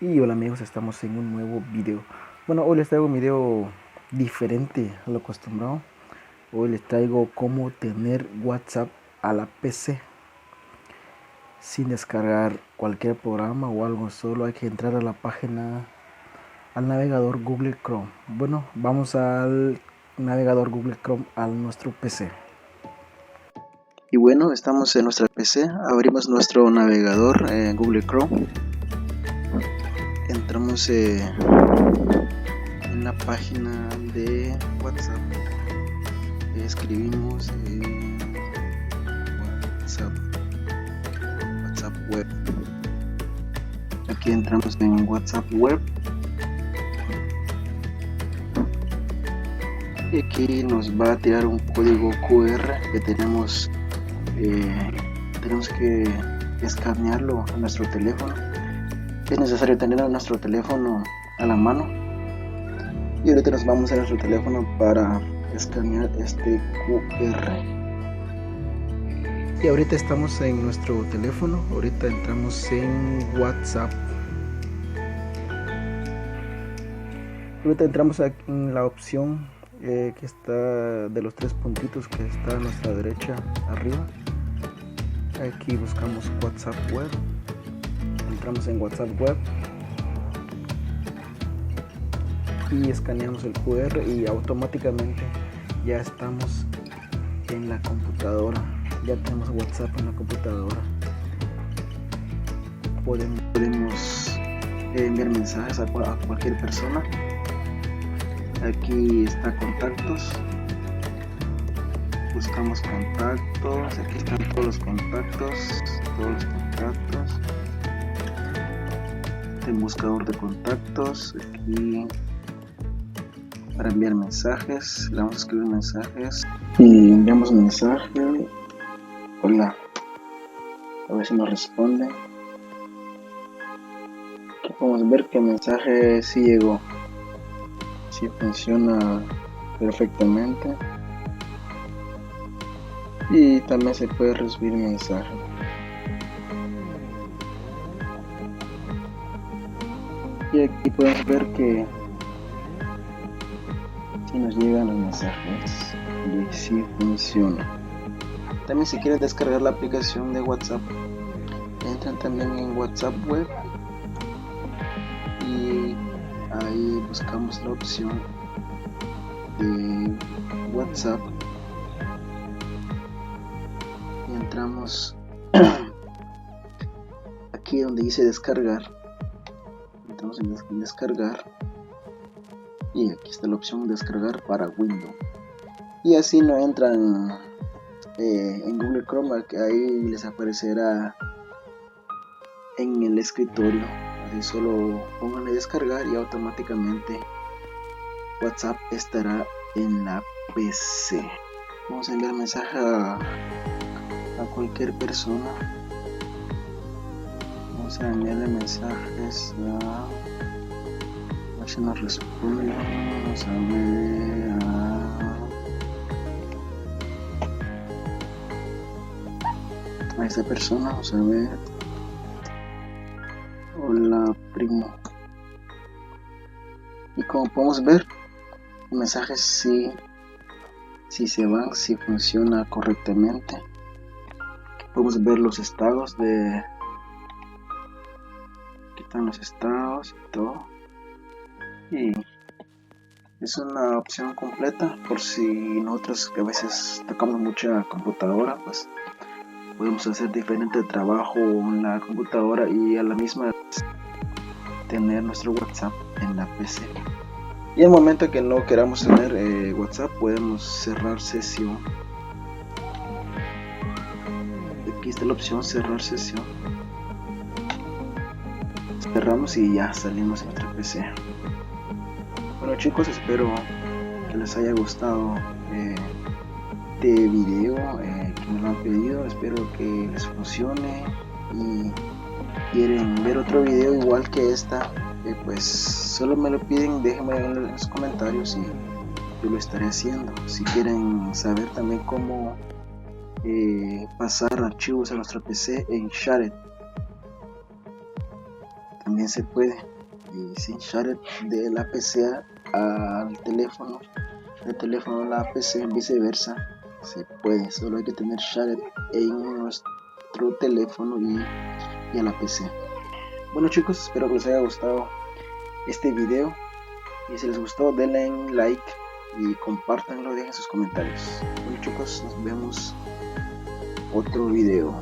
Y hola amigos, estamos en un nuevo video. Bueno, hoy les traigo un video diferente a lo acostumbrado. Hoy les traigo cómo tener WhatsApp a la PC sin descargar cualquier programa o algo. Solo hay que entrar a la página, al navegador Google Chrome. Bueno, vamos al navegador Google Chrome a nuestro PC. Y bueno, estamos en nuestra PC. Abrimos nuestro navegador Google Chrome. Entramos en la página de WhatsApp. Escribimos WhatsApp web. Aquí entramos en WhatsApp web y aquí nos va a tirar un código QR que tenemos que escanearlo a nuestro teléfono. Es necesario tener a nuestro teléfono a la mano y ahorita nos vamos a nuestro teléfono para escanear este QR. Y ahorita estamos en nuestro teléfono, ahorita entramos en WhatsApp. Ahorita entramos aquí en la opción que está de los tres puntitos que está a nuestra derecha arriba. Aquí buscamos WhatsApp web. Entramos en WhatsApp web y escaneamos el QR y automáticamente ya estamos en la computadora. Ya tenemos WhatsApp en la computadora. Podemos enviar mensajes a cualquier persona. Aquí está contactos. Buscamos contactos. Aquí están todos los contactos. El buscador de contactos. Aquí para enviar mensajes. Le vamos a escribir mensajes y enviamos un mensaje. Hola, a ver si nos responde. Aquí podemos ver que el mensaje sí llegó, sí funciona perfectamente y también se puede recibir mensaje. Y aquí podemos ver que si nos llegan los mensajes y si funciona. También si quieren descargar la aplicación de WhatsApp, entran también en WhatsApp web y ahí buscamos la opción de WhatsApp y entramos aquí donde dice descargar. Entramos en descargar y aquí está la opción descargar para Windows. Y así no entran en Google Chrome, ahí les aparecerá en el escritorio. Así solo pónganle descargar y automáticamente WhatsApp estará en la PC. Vamos a enviar mensaje a cualquier persona. Vamos a enviarle mensajes a ver si nos responde. Vamos a ver a esta persona. Vamos a ver. Hola primo. Y como podemos ver, los mensajes sí se van, sí funciona correctamente. Aquí podemos ver los estados de... Aquí están los estados y todo. Y es una opción completa por si nosotros que a veces tocamos mucha computadora, pues podemos hacer diferente trabajo en la computadora y a la misma vez tener nuestro WhatsApp en la PC. Y en el momento que no queramos tener WhatsApp, podemos cerrar sesión. Aquí está la opción cerrar sesión. Cerramos y ya salimos de nuestra PC. Bueno chicos, espero que les haya gustado este video que me lo han pedido. Espero que les funcione y quieren ver otro video igual que esta, pues solo me lo piden, déjenme en los comentarios y yo lo estaré haciendo. Si quieren saber también cómo pasar archivos a nuestra PC en Shared, también se puede, y sin share de la PC al teléfono, del teléfono a la PC, viceversa, se puede. Solo hay que tener share en nuestro teléfono y a la PC. Bueno chicos, espero que les haya gustado este video, y si les gustó denle un like y compártanlo, dejen sus comentarios. Bueno chicos, nos vemos otro video.